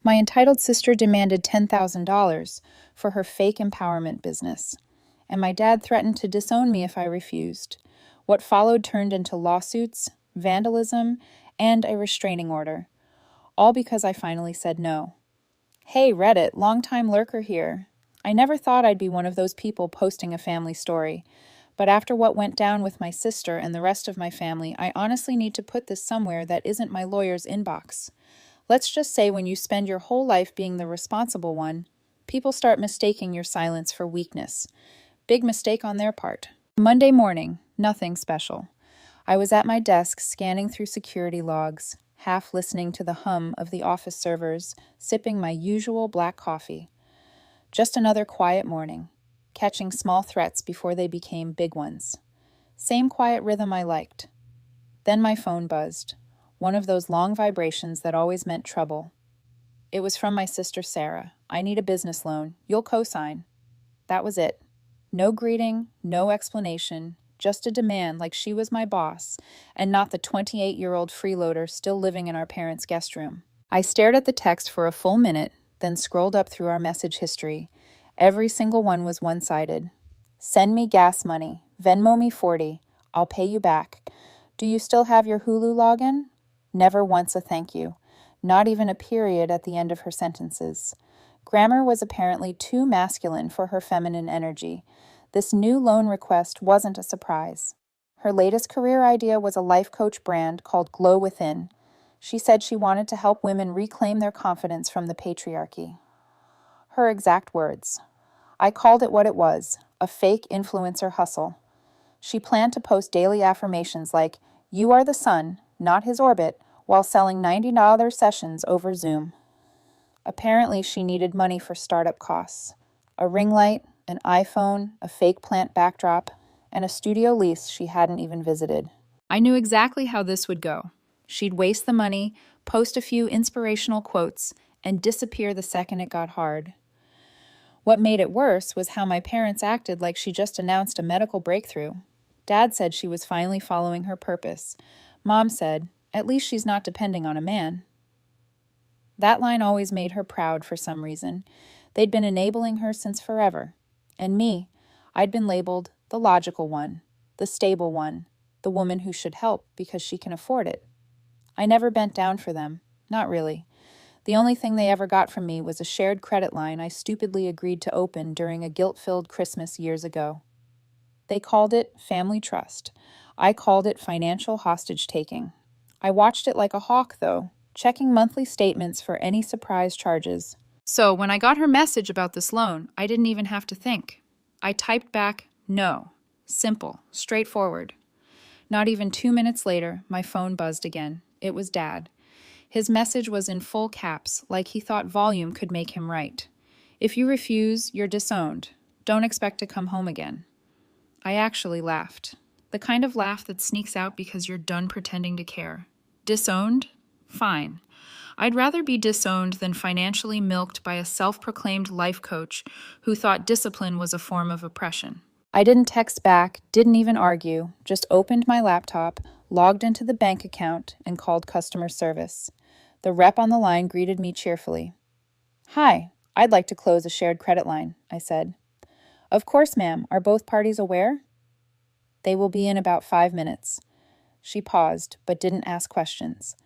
My entitled sister demanded $10,000 for her fake empowerment business, and my dad threatened to disown me if I refused. What followed turned into lawsuits, vandalism, and a restraining order, all because I finally said no. Hey, Reddit, longtime lurker here. I never thought I'd be one of those people posting a family story, but after what went down with my sister and the rest of my family, I honestly need to put this somewhere that isn't my lawyer's inbox. Let's just say when you spend your whole life being the responsible one, people start mistaking your silence for weakness. Big mistake on their part. Monday morning, nothing special. I was at my desk scanning through security logs, half listening to the hum of the office servers, sipping my usual black coffee. Just another quiet morning, catching small threats before they became big ones. Same quiet rhythm I liked. Then my phone buzzed, one of those long vibrations that always meant trouble. It was from my sister Sarah. I need a business loan. You'll cosign. That was it. No greeting, no explanation, just a demand like she was my boss and not the 28-year-old freeloader still living in our parents' guest room. I stared at the text for a full minute, then scrolled up through our message history. Every single one was one-sided. Send me gas money. Venmo me 40. I'll pay you back. Do you still have your Hulu login? Never once a thank you. Not even a period at the end of her sentences. Grammar was apparently too masculine for her feminine energy. This new loan request wasn't a surprise. Her latest career idea was a life coach brand called Glow Within. She said she wanted to help women reclaim their confidence from the patriarchy. Her exact words. I called it what it was, a fake influencer hustle. She planned to post daily affirmations like, "You are the sun, not his orbit," while selling $90 sessions over Zoom. Apparently, she needed money for startup costs. A ring light, an iPhone, a fake plant backdrop, and a studio lease she hadn't even visited. I knew exactly how this would go. She'd waste the money, post a few inspirational quotes, and disappear the second it got hard. What made it worse was how my parents acted like she just announced a medical breakthrough. Dad said she was finally following her purpose. Mom said, at least she's not depending on a man. That line always made her proud for some reason. They'd been enabling her since forever. And me, I'd been labeled the logical one, the stable one, the woman who should help because she can afford it. I never bent down for them, not really. The only thing they ever got from me was a shared credit line I stupidly agreed to open during a guilt-filled Christmas years ago. They called it family trust. I called it financial hostage-taking. I watched it like a hawk, though, checking monthly statements for any surprise charges. So when I got her message about this loan, I didn't even have to think. I typed back, no. Simple, straightforward. Not even 2 minutes later, my phone buzzed again. It was Dad. His message was in full caps, like he thought volume could make him right. If you refuse, you're disowned. Don't expect to come home again. I actually laughed. The kind of laugh that sneaks out because you're done pretending to care. Disowned? Fine. I'd rather be disowned than financially milked by a self-proclaimed life coach who thought discipline was a form of oppression. I didn't text back, didn't even argue, just opened my laptop, logged into the bank account, and called customer service. The rep on the line greeted me cheerfully. Hi, I'd like to close a shared credit line, I said. Of course, ma'am. Are both parties aware? They will be in about 5 minutes. She paused, but didn't ask questions.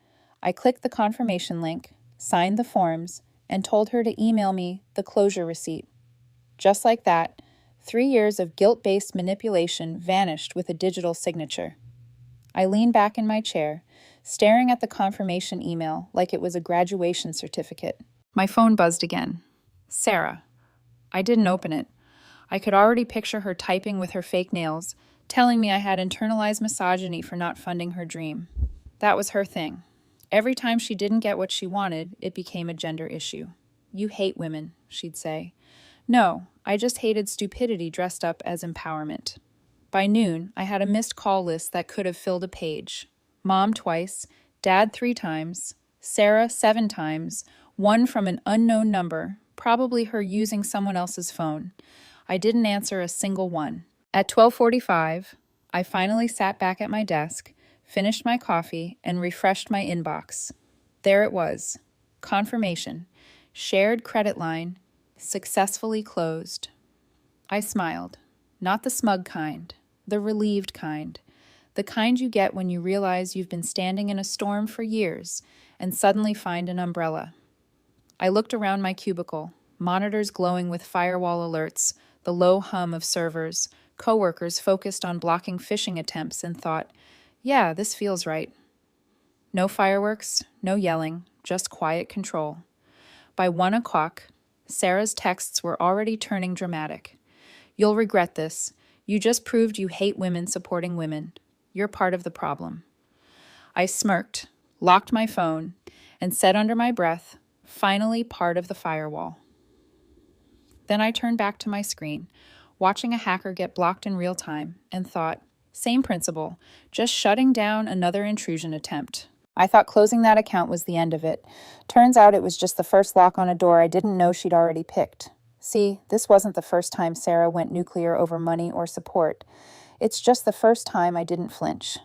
I clicked the confirmation link, signed the forms, and told her to email me the closure receipt. Just like that, 3 years of guilt-based manipulation vanished with a digital signature. I leaned back in my chair, staring at the confirmation email like it was a graduation certificate. My phone buzzed again. Sarah. I didn't open it. I could already picture her typing with her fake nails, telling me I had internalized misogyny for not funding her dream. That was her thing. Every time she didn't get what she wanted, it became a gender issue. You hate women, she'd say. No, I just hated stupidity dressed up as empowerment. By noon, I had a missed call list that could have filled a page. Mom twice, Dad 3 times, Sarah 7 times, one from an unknown number, probably her using someone else's phone. I didn't answer a single one. At 12:45, I finally sat back at my desk, finished my coffee, and refreshed my inbox. There it was. Confirmation. Shared credit line, successfully closed. I smiled. Not the smug kind, the relieved kind. The kind you get when you realize you've been standing in a storm for years and suddenly find an umbrella. I looked around my cubicle, monitors glowing with firewall alerts, the low hum of servers, coworkers focused on blocking phishing attempts, and thought, yeah, this feels right. No fireworks, no yelling, just quiet control. By 1 o'clock, Sarah's texts were already turning dramatic. You'll regret this. You just proved you hate women supporting women. You're part of the problem. I smirked, locked my phone, and said under my breath, finally part of the firewall. Then I turned back to my screen, watching a hacker get blocked in real time, and thought, same principle, just shutting down another intrusion attempt. I thought closing that account was the end of it. Turns out it was just the first lock on a door I didn't know she'd already picked. See, this wasn't the first time Sarah went nuclear over money or support. It's just the first time I didn't flinch.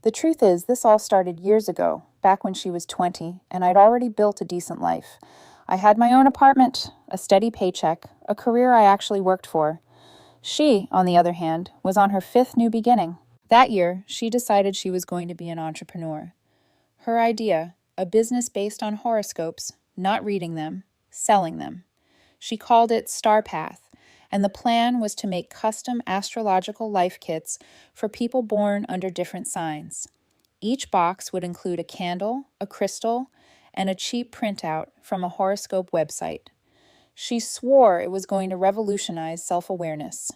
The truth is, this all started years ago, back when she was 20, and I'd already built a decent life. I had my own apartment, a steady paycheck, a career I actually worked for. She, on the other hand, was on her 5th new beginning. That year, she decided she was going to be an entrepreneur. Her idea, a business based on horoscopes, not reading them, selling them. She called it Star Path, and the plan was to make custom astrological life kits for people born under different signs. Each box would include a candle, a crystal, and a cheap printout from a horoscope website. She swore it was going to revolutionize self-awareness.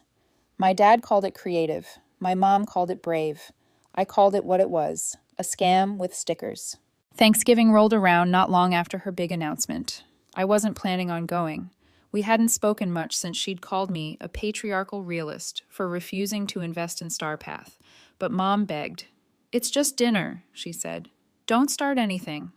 My dad called it creative. My mom called it brave. I called it what it was, a scam with stickers. Thanksgiving rolled around not long after her big announcement. I wasn't planning on going. We hadn't spoken much since she'd called me a patriarchal realist for refusing to invest in StarPath. But Mom begged. It's just dinner, she said. Don't start anything.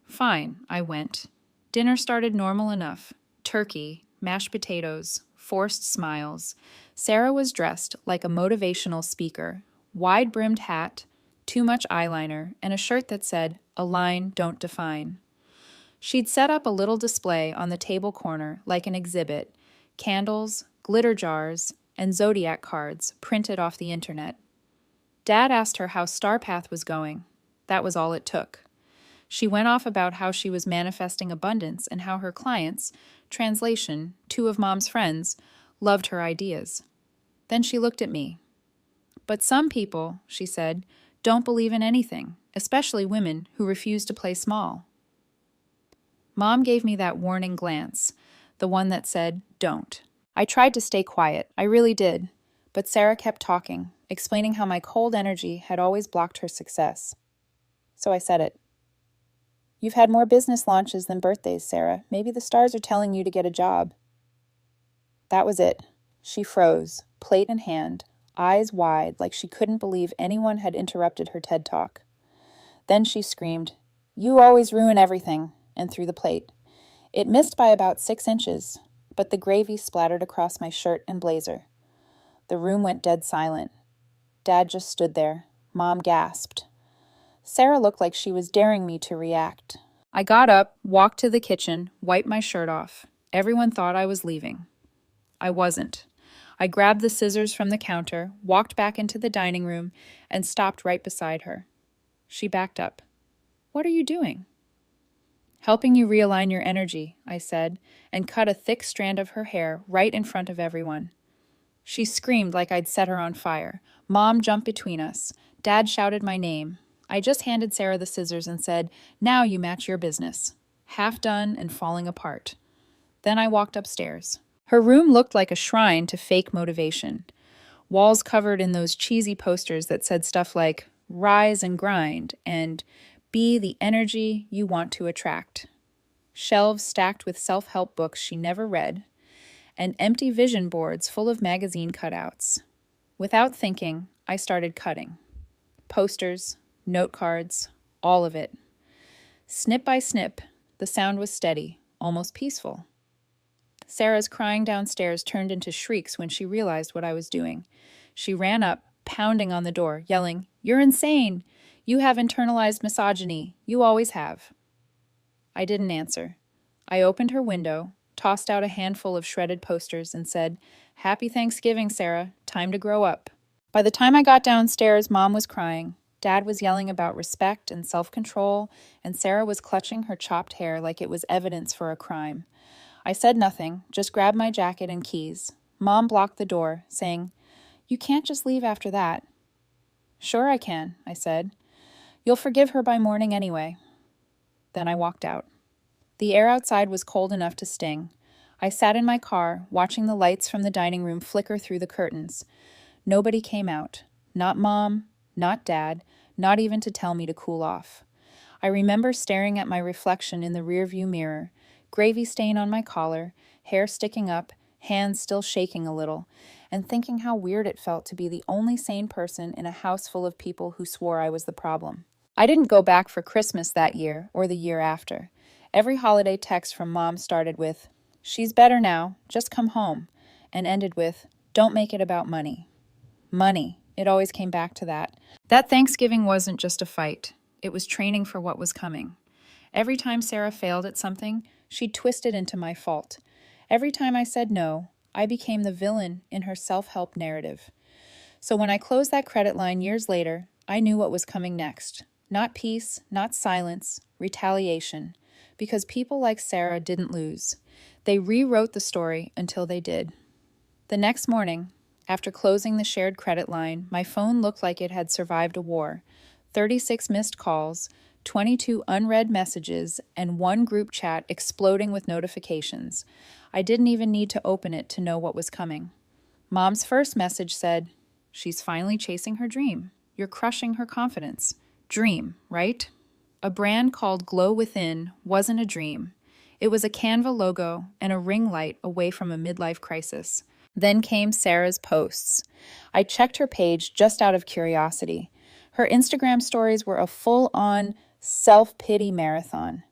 Fine, I went. Dinner started normal enough. Turkey, mashed potatoes, forced smiles. Sarah was dressed like a motivational speaker, wide-brimmed hat, too much eyeliner, and a shirt that said, "Align, don't define." She'd set up a little display on the table corner like an exhibit, candles, glitter jars, and zodiac cards printed off the internet. Dad asked her how StarPath was going. That was all it took. She went off about how she was manifesting abundance and how her clients, translation, 2 of Mom's friends, loved her ideas. Then she looked at me. But some people, she said, don't believe in anything, especially women who refuse to play small. Mom gave me that warning glance, the one that said, don't. I tried to stay quiet, I really did, but Sarah kept talking, explaining how my cold energy had always blocked her success. So I said it. You've had more business launches than birthdays, Sarah. Maybe the stars are telling you to get a job. That was it. She froze, plate in hand, eyes wide like she couldn't believe anyone had interrupted her TED Talk. Then she screamed, "You always ruin everything," and threw the plate. It missed by about 6 inches, but the gravy splattered across my shirt and blazer. The room went dead silent. Dad just stood there. Mom gasped. Sarah looked like she was daring me to react. I got up, walked to the kitchen, wiped my shirt off. Everyone thought I was leaving. I wasn't. I grabbed the scissors from the counter, walked back into the dining room, and stopped right beside her. She backed up. "What are you doing?" "Helping you realign your energy," I said, and cut a thick strand of her hair right in front of everyone. She screamed like I'd set her on fire. Mom jumped between us. Dad shouted my name. I just handed Sarah the scissors and said, "Now you match your business." Half done and falling apart. Then I walked upstairs. Her room looked like a shrine to fake motivation. Walls covered in those cheesy posters that said stuff like, "Rise and grind," and "Be the energy you want to attract." Shelves stacked with self-help books she never read, and empty vision boards full of magazine cutouts. Without thinking, I started cutting. Posters, note cards, all of it. Snip by snip, the sound was steady, almost peaceful. Sarah's crying downstairs turned into shrieks when she realized what I was doing. She ran up, pounding on the door, yelling, "You're insane! You have internalized misogyny. You always have." I didn't answer. I opened her window, tossed out a handful of shredded posters, and said, "Happy Thanksgiving, Sarah. Time to grow up." By the time I got downstairs, Mom was crying. Dad was yelling about respect and self-control, and Sarah was clutching her chopped hair like it was evidence for a crime. I said nothing, just grabbed my jacket and keys. Mom blocked the door, saying, "You can't just leave after that." "Sure I can," I said. "You'll forgive her by morning anyway." Then I walked out. The air outside was cold enough to sting. I sat in my car, watching the lights from the dining room flicker through the curtains. Nobody came out. Not Mom, not Dad, not even to tell me to cool off. I remember staring at my reflection in the rearview mirror, gravy stain on my collar, hair sticking up, hands still shaking a little, and thinking how weird it felt to be the only sane person in a house full of people who swore I was the problem. I didn't go back for Christmas that year or the year after. Every holiday text from Mom started with, "She's better now, just come home," and ended with, "Don't make it about money." Money. It always came back to that. That Thanksgiving wasn't just a fight. It was training for what was coming. Every time Sarah failed at something, she'd twist it into my fault. Every time I said no, I became the villain in her self-help narrative. So when I closed that credit line years later, I knew what was coming next. Not peace, not silence, retaliation. Because people like Sarah didn't lose. They rewrote the story until they did. The next morning, after closing the shared credit line, my phone looked like it had survived a war. 36 missed calls, 22 unread messages, and one group chat exploding with notifications. I didn't even need to open it to know what was coming. Mom's first message said, "She's finally chasing her dream. You're crushing her confidence." Dream, right? A brand called Glow Within wasn't a dream. It was a Canva logo and a ring light away from a midlife crisis. Then came Sarah's posts. I checked her page just out of curiosity. Her Instagram stories were a full-on self-pity marathon.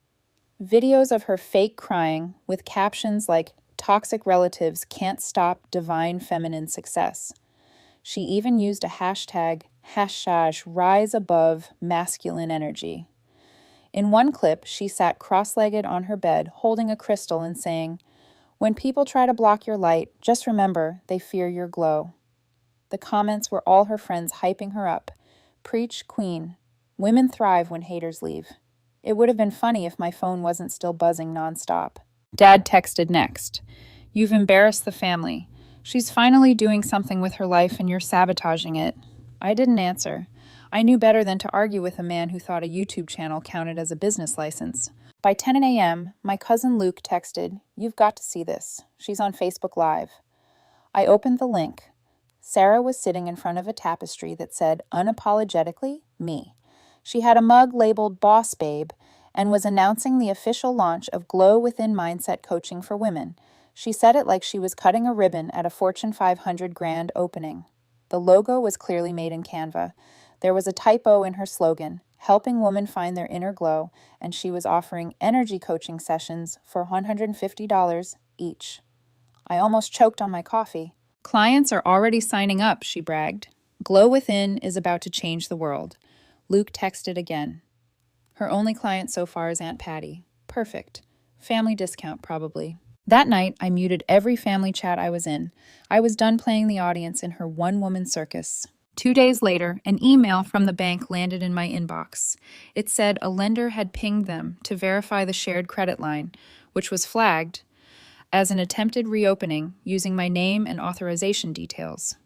Videos of her fake crying with captions like, "Toxic relatives can't stop divine feminine success." She even used a hashtag, #rise above masculine energy. In one clip, she sat cross-legged on her bed, holding a crystal and saying, "When people try to block your light, just remember they fear your glow." The comments were all her friends hyping her up. "Preach, queen. Women thrive when haters leave." It would have been funny if my phone wasn't still buzzing nonstop. Dad texted next. "You've embarrassed the family. She's finally doing something with her life and you're sabotaging it." I didn't answer. I knew better than to argue with a man who thought a YouTube channel counted as a business license. By 10 a.m., my cousin Luke texted, "You've got to see this. She's on Facebook Live." I opened the link. Sarah was sitting in front of a tapestry that said, "Unapologetically, me." She had a mug labeled Boss Babe and was announcing the official launch of Glow Within Mindset Coaching for Women. She said it like she was cutting a ribbon at a Fortune 500 grand opening. The logo was clearly made in Canva. There was a typo in her slogan, "Helping women find their inner glow," and she was offering energy coaching sessions for $150 each. I almost choked on my coffee. "Clients are already signing up," she bragged. "Glow Within is about to change the world." Luke texted again. Her only client so far is Aunt Patty. Perfect. Family discount, probably. That night, I muted every family chat I was in. I was done playing the audience in her one-woman circus. 2 days later, an email from the bank landed in my inbox. It said a lender had pinged them to verify the shared credit line, which was flagged as an attempted reopening using my name and authorization details.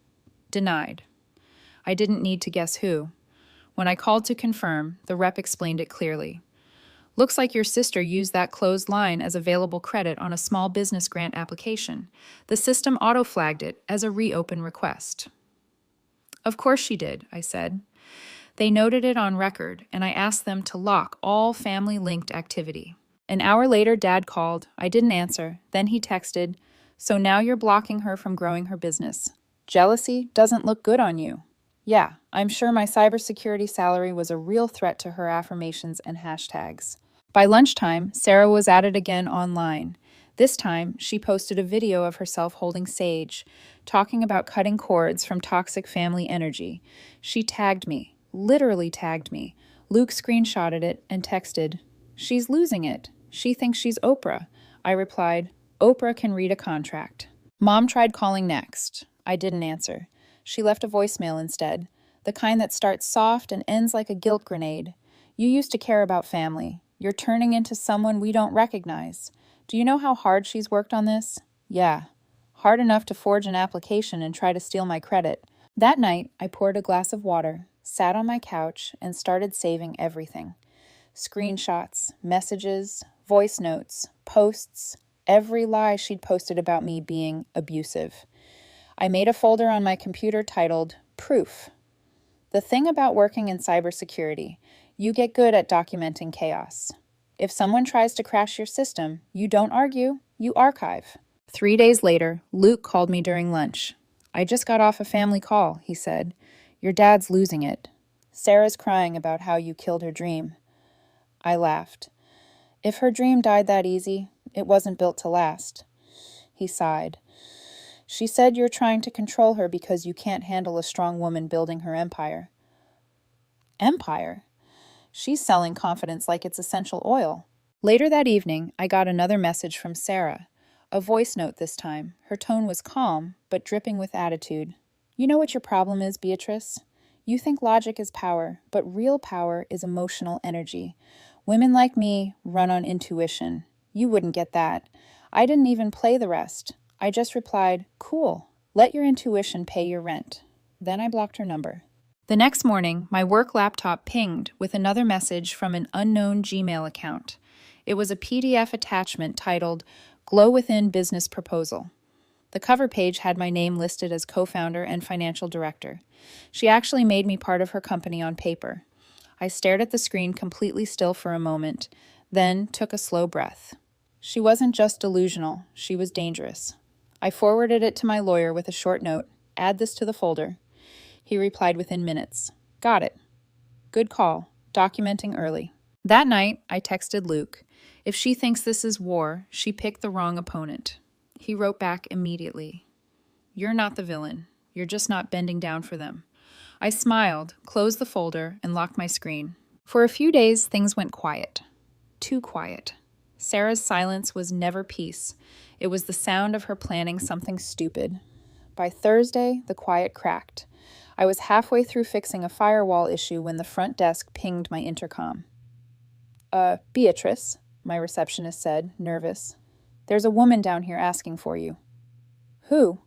Denied. I didn't need to guess who. When I called to confirm, the rep explained it clearly. "Looks like your sister used that closed line as available credit on a small business grant application. The system auto-flagged it as a reopen request." "Of course she did," I said. They noted it on record, and I asked them to lock all family-linked activity. An hour later, Dad called. I didn't answer. Then he texted, "So now you're blocking her from growing her business. Jealousy doesn't look good on you." Yeah, I'm sure my cybersecurity salary was a real threat to her affirmations and hashtags. By lunchtime, Sarah was at it again online. This time, she posted a video of herself holding sage, talking about cutting cords from toxic family energy. She tagged me, literally tagged me. Luke screenshotted it and texted, "She's losing it. She thinks she's Oprah. I replied, Oprah can read a contract. Mom tried calling next. I didn't answer. She left a voicemail instead, the kind that starts soft and ends like a guilt grenade. You used to care about family. You're turning into someone we don't recognize. Do you know how hard she's worked on this? Yeah. Hard enough to forge an application and try to steal my credit. That night, I poured a glass of water, sat on my couch, and started saving everything. Screenshots, messages, voice notes, posts, every lie she'd posted about me being abusive. I made a folder on my computer titled Proof. The thing about working in cybersecurity, you get good at documenting chaos. If someone tries to crash your system, you don't argue, you archive. 3 days later, Luke called me during lunch. I just got off a family call, he said. Your dad's losing it. Sarah's crying about how you killed her dream. I laughed. If her dream died that easy, it wasn't built to last. He sighed. She said you're trying to control her because you can't handle a strong woman building her empire. Empire? She's selling confidence like it's essential oil. Later that evening, I got another message from Sarah. A voice note this time. Her tone was calm, but dripping with attitude. You know what your problem is, Beatrice? You think logic is power, but real power is emotional energy. Women like me run on intuition. You wouldn't get that. I didn't even play the rest. I just replied, cool, let your intuition pay your rent. Then I blocked her number. The next morning, my work laptop pinged with another message from an unknown Gmail account. It was a PDF attachment titled Glow Within Business Proposal. The cover page had my name listed as co-founder and financial director. She actually made me part of her company on paper. I stared at the screen completely still for a moment, then took a slow breath. She wasn't just delusional, she was dangerous. I forwarded it to my lawyer with a short note, add this to the folder. He replied within minutes. Got it. Good call. Documenting early. That night, I texted Luke. If she thinks this is war, she picked the wrong opponent. He wrote back immediately. You're not the villain. You're just not bending down for them. I smiled, closed the folder, and locked my screen. For a few days, things went quiet. Too quiet. Sarah's silence was never peace. It was the sound of her planning something stupid. By Thursday, the quiet cracked. I was halfway through fixing a firewall issue when the front desk pinged my intercom. Beatrice, my receptionist said, nervous. There's a woman down here asking for you. Who?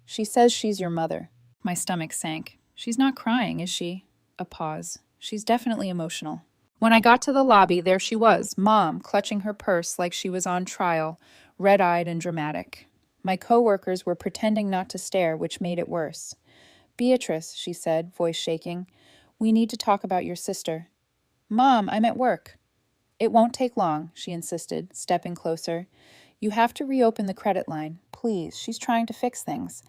She says she's your mother. My stomach sank. She's not crying, is she? A pause. She's definitely emotional. When I got to the lobby, there she was, Mom, clutching her purse like she was on trial, red-eyed and dramatic. My coworkers were pretending not to stare, which made it worse. Beatrice, she said, voice shaking, we need to talk about your sister. Mom, I'm at work. It won't take long, she insisted, stepping closer. You have to reopen the credit line. Please, she's trying to fix things.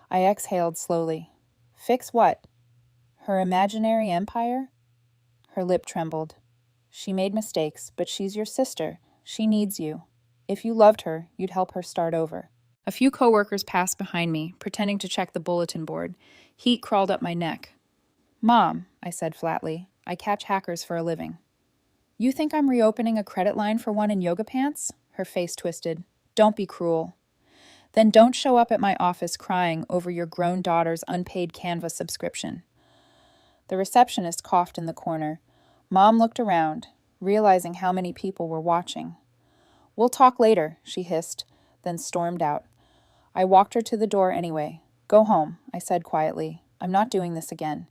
I exhaled slowly. Fix what? Her imaginary empire? Her lip trembled. She made mistakes, but she's your sister. She needs you. If you loved her, you'd help her start over. A few coworkers passed behind me, pretending to check the bulletin board. Heat crawled up my neck. Mom, I said flatly, I catch hackers for a living. You think I'm reopening a credit line for one in yoga pants? Her face twisted. Don't be cruel. Then don't show up at my office crying over your grown daughter's unpaid Canva subscription. The receptionist coughed in the corner. Mom looked around, realizing how many people were watching. We'll talk later, she hissed, then stormed out. I walked her to the door anyway. Go home, I said quietly. I'm not doing this again.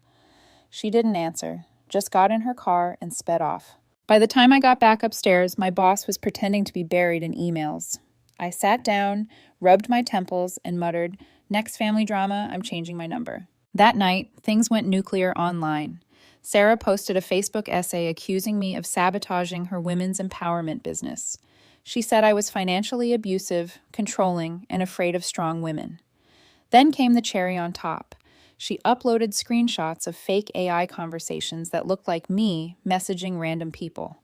She didn't answer, just got in her car and sped off. By the time I got back upstairs, my boss was pretending to be buried in emails. I sat down, rubbed my temples, and muttered, next family drama, I'm changing my number. That night, things went nuclear online. Sarah posted a Facebook essay accusing me of sabotaging her women's empowerment business. She said I was financially abusive, controlling, and afraid of strong women. Then came the cherry on top. She uploaded screenshots of fake AI conversations that looked like me messaging random people.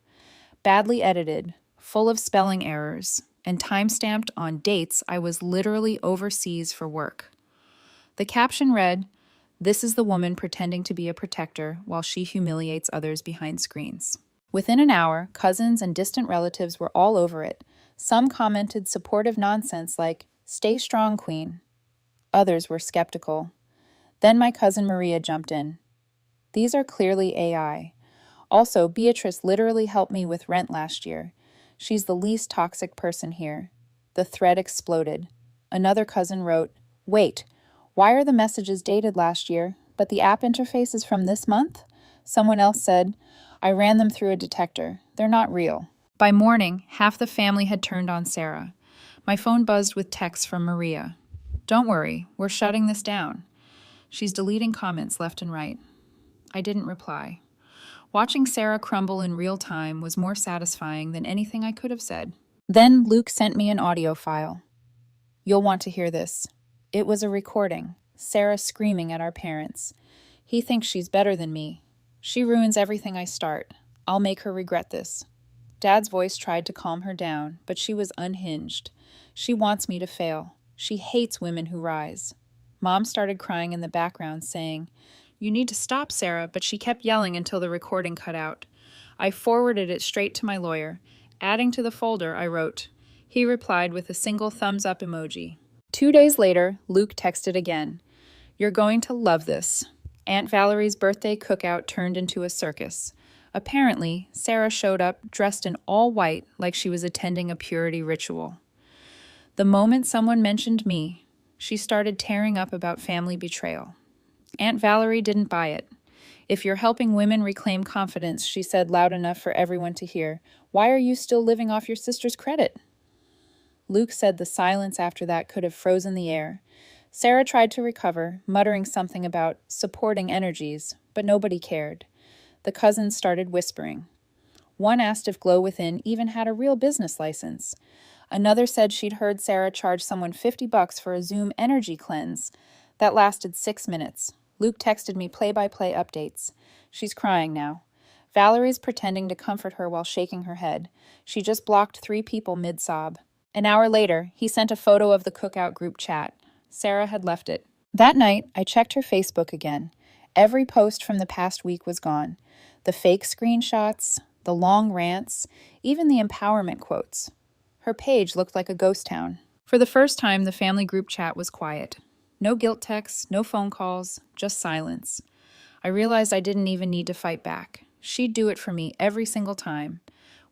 Badly edited, full of spelling errors, and time-stamped on dates I was literally overseas for work. The caption read, "This is the woman pretending to be a protector while she humiliates others behind screens." Within an hour, cousins and distant relatives were all over it, Some commented supportive nonsense like, "Stay strong, Queen." Others were skeptical. Then my cousin Maria jumped in. "These are clearly AI. Also, Beatrice literally helped me with rent last year. She's the least toxic person here." The thread exploded. Another cousin wrote, "Wait, why are the messages dated last year, but the app interface is from this month?" Someone else said, "I ran them through a detector. They're not real." By morning, half the family had turned on Sarah. My phone buzzed with texts from Maria. "Don't worry, we're shutting this down. She's deleting comments left and right." I didn't reply. Watching Sarah crumble in real time was more satisfying than anything I could have said. Then Luke sent me an audio file. "You'll want to hear this." It was a recording, Sarah screaming at our parents. "He thinks she's better than me. She ruins everything I start. I'll make her regret this." Dad's voice tried to calm her down, but she was unhinged. "She wants me to fail. She hates women who rise." Mom started crying in the background, saying, "You need to stop, Sarah," but she kept yelling until the recording cut out. I forwarded it straight to my lawyer. Adding to the folder, I wrote. He replied with a single thumbs up emoji. 2 days later, Luke texted again. "You're going to love this." Aunt Valerie's birthday cookout turned into a circus. Apparently, Sarah showed up dressed in all white like she was attending a purity ritual. The moment someone mentioned me, she started tearing up about family betrayal. Aunt Valerie didn't buy it. "If you're helping women reclaim confidence," she said loud enough for everyone to hear, "why are you still living off your sister's credit?" Luke said the silence after that could have frozen the air. Sarah tried to recover, muttering something about supporting energies, but nobody cared. The cousins started whispering. One asked if Glow Within even had a real business license. Another said she'd heard Sarah charge someone $50 for a Zoom energy cleanse. That lasted 6 minutes. Luke texted me play-by-play updates. "She's crying now." Valerie's pretending to comfort her while shaking her head. She just blocked 3 people mid-sob. An hour later, he sent a photo of the cookout group chat. Sarah had left it. That night, I checked her Facebook again. Every post from the past week was gone. The fake screenshots, the long rants, even the empowerment quotes. Her page looked like a ghost town. For the first time, the family group chat was quiet. No guilt texts, no phone calls, just silence. I realized I didn't even need to fight back. She'd do it for me every single time.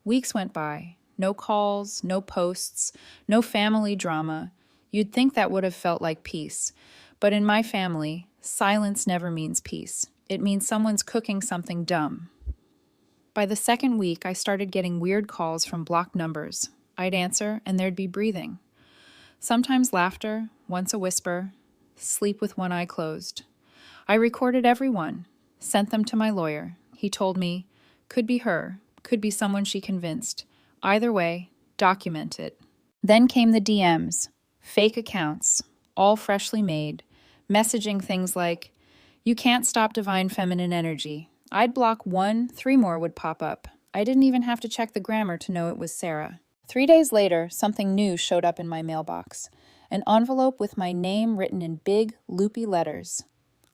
Weeks went by. No calls, no posts, no family drama. You'd think that would have felt like peace. But in my family, silence never means peace. It means someone's cooking something dumb. By the second week, I started getting weird calls from blocked numbers. I'd answer, and there'd be breathing. Sometimes laughter, once a whisper, sleep with one eye closed. I recorded every one, sent them to my lawyer. He told me, could be her, could be someone she convinced. Either way, document it. Then came the DMs, fake accounts, all freshly made, messaging things like, "You can't stop divine feminine energy." I'd block one, 3 more would pop up. I didn't even have to check the grammar to know it was Sarah. 3 days later, something new showed up in my mailbox. An envelope with my name written in big, loopy letters.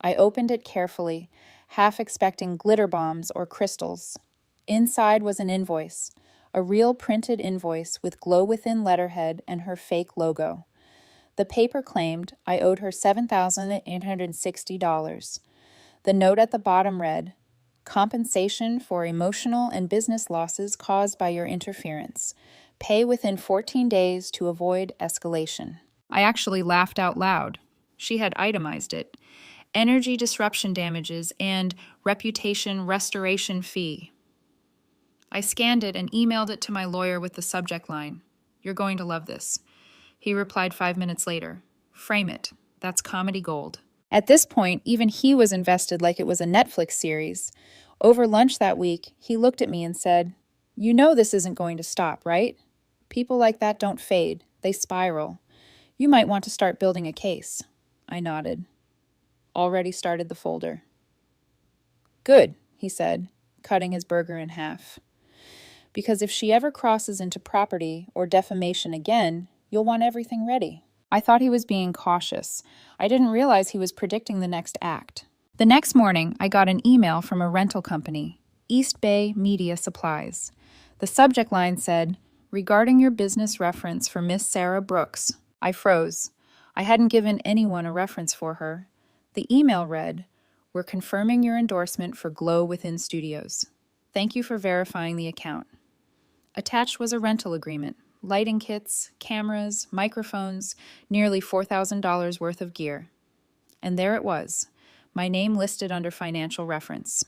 I opened it carefully, half expecting glitter bombs or crystals. Inside was an invoice, a real printed invoice with Glow Within letterhead and her fake logo. The paper claimed I owed her $7,860. The note at the bottom read, "Compensation for emotional and business losses caused by your interference. Pay within 14 days to avoid escalation." I actually laughed out loud. She had itemized it. Energy disruption damages and reputation restoration fee. I scanned it and emailed it to my lawyer with the subject line, "You're going to love this." He replied 5 minutes later, "Frame it. That's comedy gold." At this point, even he was invested like it was a Netflix series. Over lunch that week, he looked at me and said, "You know this isn't going to stop, right? People like that don't fade. They spiral. You might want to start building a case." I nodded. Already started the folder. "Good," he said, cutting his burger in half. "Because if she ever crosses into property or defamation again, you'll want everything ready." I thought he was being cautious. I didn't realize he was predicting the next act. The next morning, I got an email from a rental company, East Bay Media Supplies. The subject line said, Regarding your business reference for Miss Sarah Brooks, I froze. I hadn't given anyone a reference for her. The email read, "We're confirming your endorsement for Glow Within Studios. Thank you for verifying the account." Attached was a rental agreement, lighting kits, cameras, microphones, nearly $4,000 worth of gear. And there it was, my name listed under financial reference.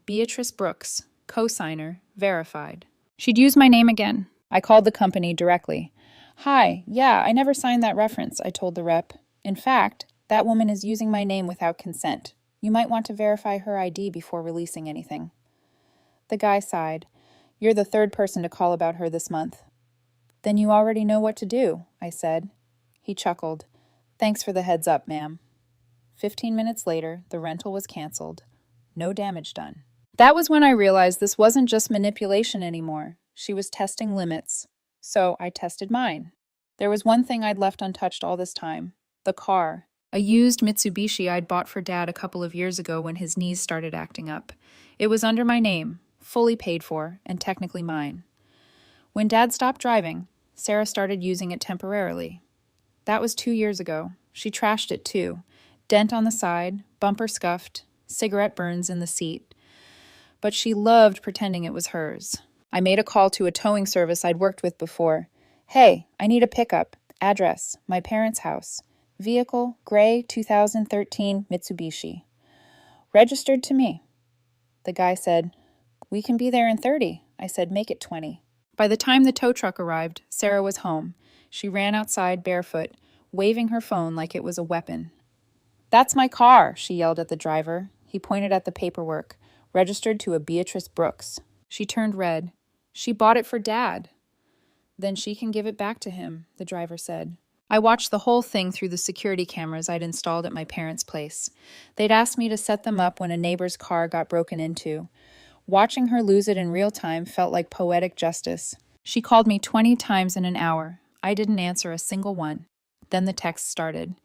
Beatrice Brooks, cosigner, verified. She'd used my name again. I called the company directly. "Hi, yeah, I never signed that reference," I told the rep. "In fact, that woman is using my name without consent. You might want to verify her ID before releasing anything." The guy sighed. "You're the third person to call about her this month." "Then you already know what to do," I said. He chuckled. "Thanks for the heads up, ma'am." 15 minutes later, the rental was canceled. No damage done. That was when I realized this wasn't just manipulation anymore. She was testing limits. So I tested mine. There was one thing I'd left untouched all this time. The car. A used Mitsubishi I'd bought for Dad a couple of years ago when his knees started acting up. It was under my name, fully paid for, and technically mine. When Dad stopped driving, Sarah started using it temporarily. That was 2 years ago. She trashed it too. Dent on the side, bumper scuffed, cigarette burns in the seat. But she loved pretending it was hers. I made a call to a towing service I'd worked with before. "Hey, I need a pickup. Address, my parents' house. Vehicle, gray 2013 Mitsubishi. Registered to me." The guy said, "We can be there in 30. I said, "Make it 20. By the time the tow truck arrived, Sarah was home. She ran outside barefoot, waving her phone like it was a weapon. "That's my car," she yelled at the driver. He pointed at the paperwork, registered to a Beatrice Brooks. She turned red. "She bought it for Dad." "Then she can give it back to him," the driver said. I watched the whole thing through the security cameras I'd installed at my parents' place. They'd asked me to set them up when a neighbor's car got broken into. Watching her lose it in real time felt like poetic justice. She called me 20 times in an hour. I didn't answer a single one. Then the text started.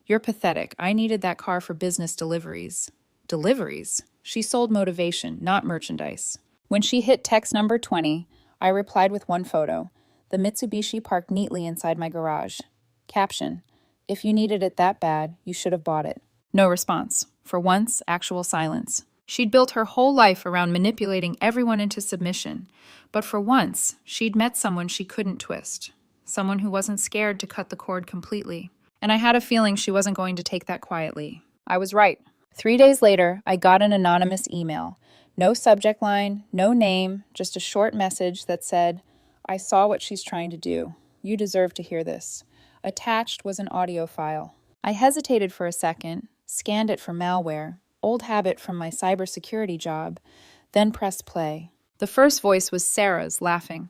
"You're pathetic. I needed that car for business deliveries." Deliveries? She sold motivation, not merchandise. When she hit text number 20, I replied with one photo. The Mitsubishi parked neatly inside my garage. Caption: "If you needed it that bad, you should have bought it." No response. For once, actual silence. She'd built her whole life around manipulating everyone into submission. But for once, she'd met someone she couldn't twist. Someone who wasn't scared to cut the cord completely. And I had a feeling she wasn't going to take that quietly. I was right. 3 days later, I got an anonymous email. No subject line, no name, just a short message that said, "I saw what she's trying to do. You deserve to hear this." Attached was an audio file. I hesitated for a second, scanned it for malware, old habit from my cybersecurity job, then pressed play. The first voice was Sarah's, laughing.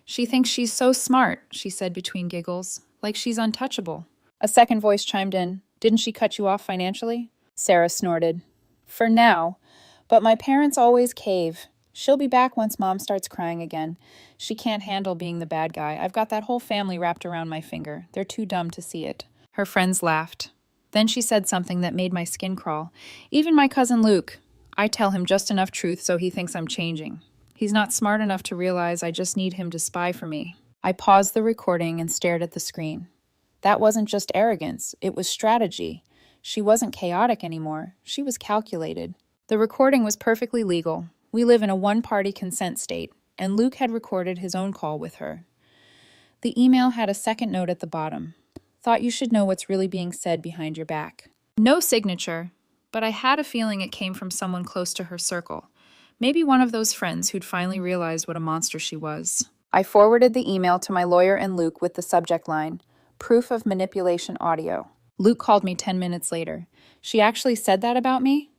"She thinks she's so smart," she said between giggles, "like she's untouchable." A second voice chimed in. "Didn't she cut you off financially?" Sarah snorted. "For now. But my parents always cave. She'll be back once Mom starts crying again. She can't handle being the bad guy. I've got that whole family wrapped around my finger. They're too dumb to see it." Her friends laughed. Then she said something that made my skin crawl. "Even my cousin Luke. I tell him just enough truth so he thinks I'm changing. He's not smart enough to realize I just need him to spy for me." I paused the recording and stared at the screen. That wasn't just arrogance. It was strategy. She wasn't chaotic anymore. She was calculated. The recording was perfectly legal. We live in a one-party consent state, and Luke had recorded his own call with her. The email had a second note at the bottom. "Thought you should know what's really being said behind your back." No signature, but I had a feeling it came from someone close to her circle. Maybe one of those friends who'd finally realized what a monster she was. I forwarded the email to my lawyer and Luke with the subject line, "Proof of manipulation audio." Luke called me 10 minutes later. "She actually said that about me?"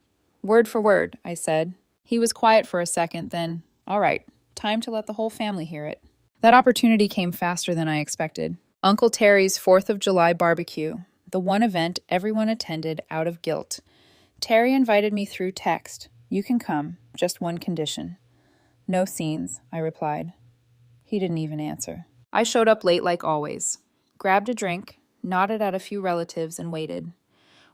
"Word for word," I said. He was quiet for a second, then, "All right, time to let the whole family hear it." That opportunity came faster than I expected. Uncle Terry's 4th of July barbecue, the one event everyone attended out of guilt. Terry invited me through text. "You can come, just one condition." "No scenes," I replied. He didn't even answer. I showed up late like always, grabbed a drink, nodded at a few relatives, and waited.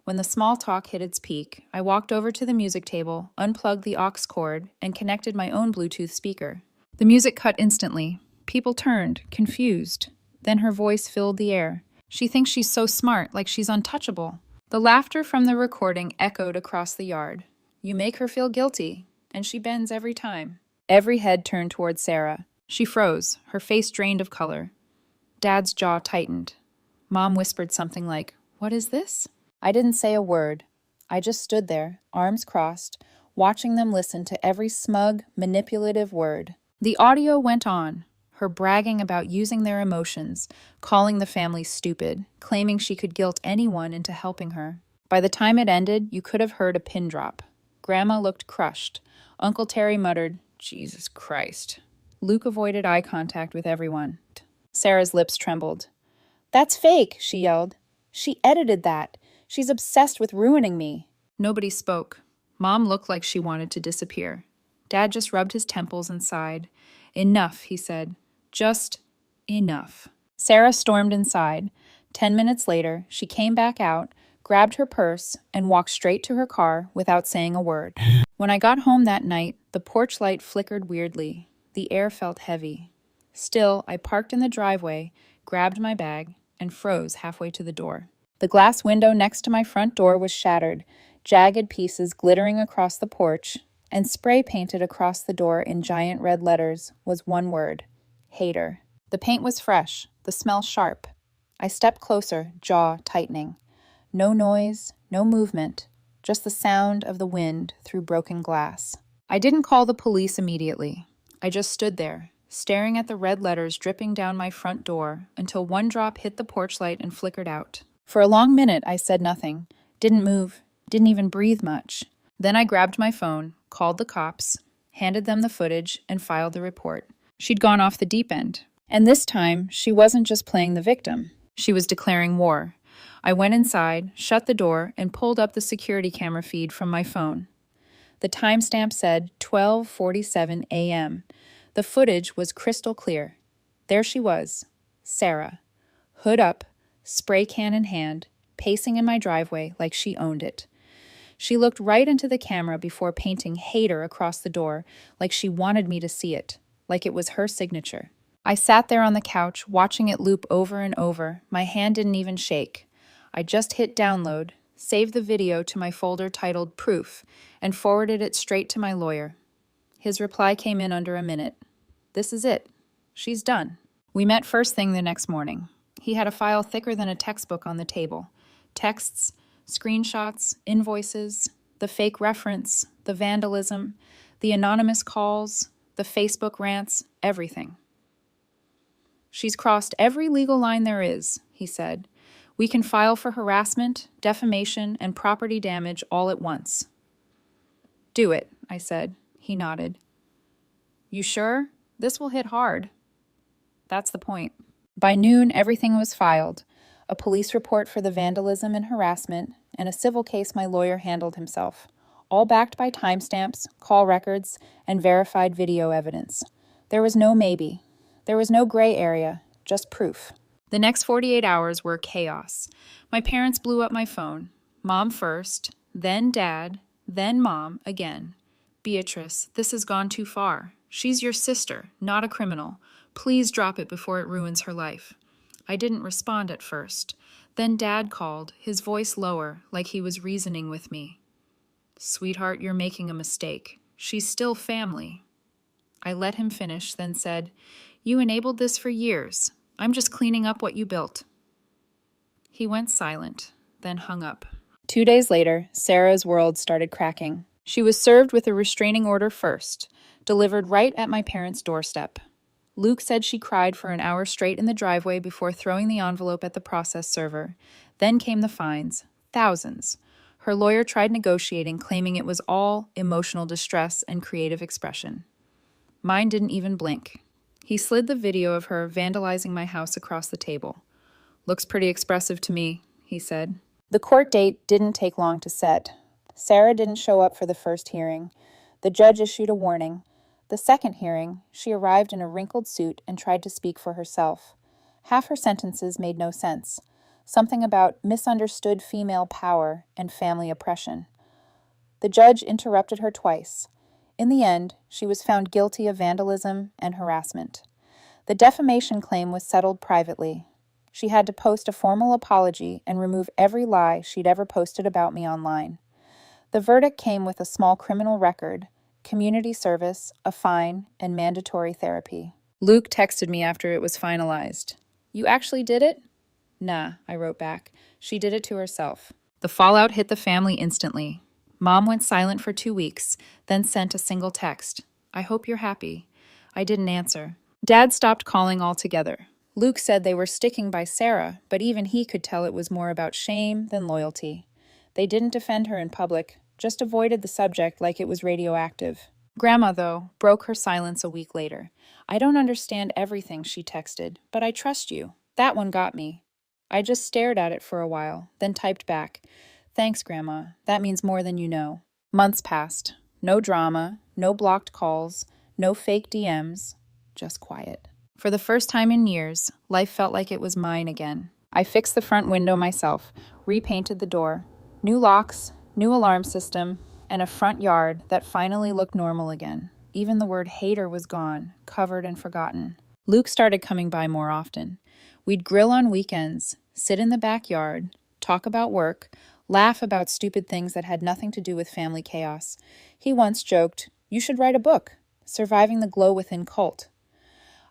When the small talk hit its peak, I walked over to the music table, unplugged the aux cord, and connected my own Bluetooth speaker. The music cut instantly. People turned, confused. Then her voice filled the air. She thinks she's so smart, like she's untouchable. The laughter from the recording echoed across the yard. You make her feel guilty, and she bends every time. Every head turned toward Sarah. She froze, her face drained of color. Dad's jaw tightened. Mom whispered something like, "What is this?" I didn't say a word. I just stood there, arms crossed, watching them listen to every smug, manipulative word. The audio went on, her bragging about using their emotions, calling the family stupid, claiming she could guilt anyone into helping her. By the time it ended, you could have heard a pin drop. Grandma looked crushed. Uncle Terry muttered, "Jesus Christ." Luke avoided eye contact with everyone. Sarah's lips trembled. "That's fake," she yelled. "She edited that. She's obsessed with ruining me." Nobody spoke. Mom looked like she wanted to disappear. Dad just rubbed his temples and sighed. "Enough," he said. "Just enough." Sarah stormed inside. 10 minutes later, she came back out, grabbed her purse, and walked straight to her car without saying a word. When I got home that night, the porch light flickered weirdly. The air felt heavy. Still, I parked in the driveway, grabbed my bag, and froze halfway to the door. The glass window next to my front door was shattered, jagged pieces glittering across the porch, and spray painted across the door in giant red letters was one word: hater. The paint was fresh, the smell sharp. I stepped closer, jaw tightening. No noise, no movement, just the sound of the wind through broken glass. I didn't call the police immediately. I just stood there, staring at the red letters dripping down my front door until one drop hit the porch light and flickered out. For a long minute, I said nothing, didn't move, didn't even breathe much. Then I grabbed my phone, called the cops, handed them the footage, and filed the report. She'd gone off the deep end. And this time, she wasn't just playing the victim. She was declaring war. I went inside, shut the door, and pulled up the security camera feed from my phone. The timestamp said 12:47 a.m. The footage was crystal clear. There she was, Sarah, hood up, spray can in hand, pacing in my driveway like she owned it. She looked right into the camera before painting hater across the door, like she wanted me to see it, like it was her signature. I sat there on the couch, watching it loop over and over. My hand didn't even shake. I just hit download, saved the video to my folder titled Proof, and forwarded it straight to my lawyer. His reply came in under a minute. "This is it. She's done." We met first thing the next morning. He had a file thicker than a textbook on the table. Texts, screenshots, invoices, the fake reference, the vandalism, the anonymous calls, the Facebook rants, everything. "She's crossed every legal line there is," he said. "We can file for harassment, defamation, and property damage all at once." "Do it," I said. He nodded. "You sure? This will hit hard." "That's the point." By noon, everything was filed. A police report for the vandalism and harassment, and a civil case my lawyer handled himself, all backed by timestamps, call records, and verified video evidence. There was no maybe. There was no gray area, just proof. The next 48 hours were chaos. My parents blew up my phone. Mom first, then Dad, then Mom again. "Beatrice, this has gone too far. She's your sister, not a criminal. Please drop it before it ruins her life." I didn't respond at first. Then Dad called, his voice lower, like he was reasoning with me. "Sweetheart, you're making a mistake. She's still family." I let him finish, then said, "You enabled this for years. I'm just cleaning up what you built." He went silent, then hung up. 2 days later, Sarah's world started cracking. She was served with a restraining order first, delivered right at my parents' doorstep. Luke said she cried for an hour straight in the driveway before throwing the envelope at the process server. Then came the fines, thousands. Her lawyer tried negotiating, claiming it was all emotional distress and creative expression. Mine didn't even blink. He slid the video of her vandalizing my house across the table. "Looks pretty expressive to me," he said. The court date didn't take long to set. Sarah didn't show up for the first hearing. The judge issued a warning. The second hearing, she arrived in a wrinkled suit and tried to speak for herself. Half her sentences made no sense. Something about misunderstood female power and family oppression. The judge interrupted her twice. In the end, she was found guilty of vandalism and harassment. The defamation claim was settled privately. She had to post a formal apology and remove every lie she'd ever posted about me online. The verdict came with a small criminal record, community service, a fine, and mandatory therapy. Luke texted me after it was finalized. "You actually did it?" "Nah," I wrote back. "She did it to herself." The fallout hit the family instantly. Mom went silent for 2 weeks, then sent a single text. "I hope you're happy." I didn't answer. Dad stopped calling altogether. Luke said they were sticking by Sarah, but even he could tell it was more about shame than loyalty. They didn't defend her in public, just avoided the subject like it was radioactive. Grandma, though, broke her silence a week later. "I don't understand everything," she texted, "but I trust you." That one got me. I just stared at it for a while, then typed back, "Thanks, Grandma. That means more than you know." Months passed. No drama, no blocked calls, no fake DMs, just quiet. For the first time in years, life felt like it was mine again. I fixed the front window myself, repainted the door. New locks, new alarm system, and a front yard that finally looked normal again. Even the word hater was gone, covered and forgotten. Luke started coming by more often. We'd grill on weekends, sit in the backyard, talk about work, laugh about stupid things that had nothing to do with family chaos. He once joked, "You should write a book, Surviving the Glow Within Cult."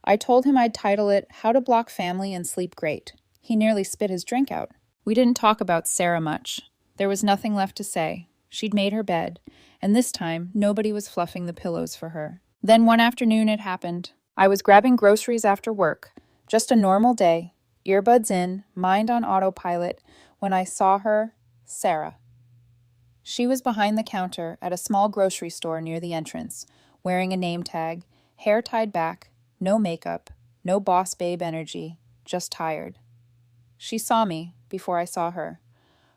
I told him I'd title it How to Block Family and Sleep Great. He nearly spit his drink out. We didn't talk about Sarah much. There was nothing left to say. She'd made her bed, and this time nobody was fluffing the pillows for her. Then one afternoon it happened. I was grabbing groceries after work, just a normal day, earbuds in, mind on autopilot, when I saw her, Sarah. She was behind the counter at a small grocery store near the entrance, wearing a name tag, hair tied back, no makeup, no boss babe energy, just tired. She saw me before I saw her.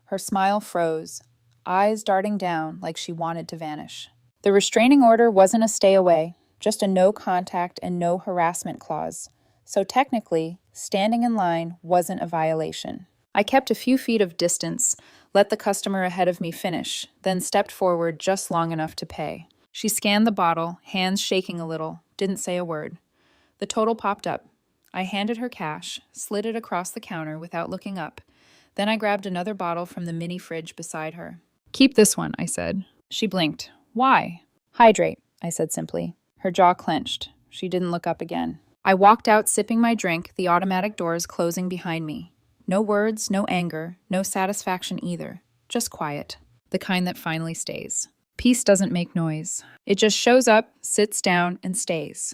Her smile froze, eyes darting down like she wanted to vanish. The restraining order wasn't a stay away, just a no contact and no harassment clause. So technically, standing in line wasn't a violation. I kept a few feet of distance, let the customer ahead of me finish, then stepped forward just long enough to pay. She scanned the bottle, hands shaking a little, didn't say a word. The total popped up. I handed her cash, slid it across the counter without looking up. Then I grabbed another bottle from the mini fridge beside her. "Keep this one," I said. She blinked. "Why?" "Hydrate," I said simply. Her jaw clenched. She didn't look up again. I walked out sipping my drink, the automatic doors closing behind me. No words, no anger, no satisfaction either. Just quiet. The kind that finally stays. Peace doesn't make noise. It just shows up, sits down, and stays.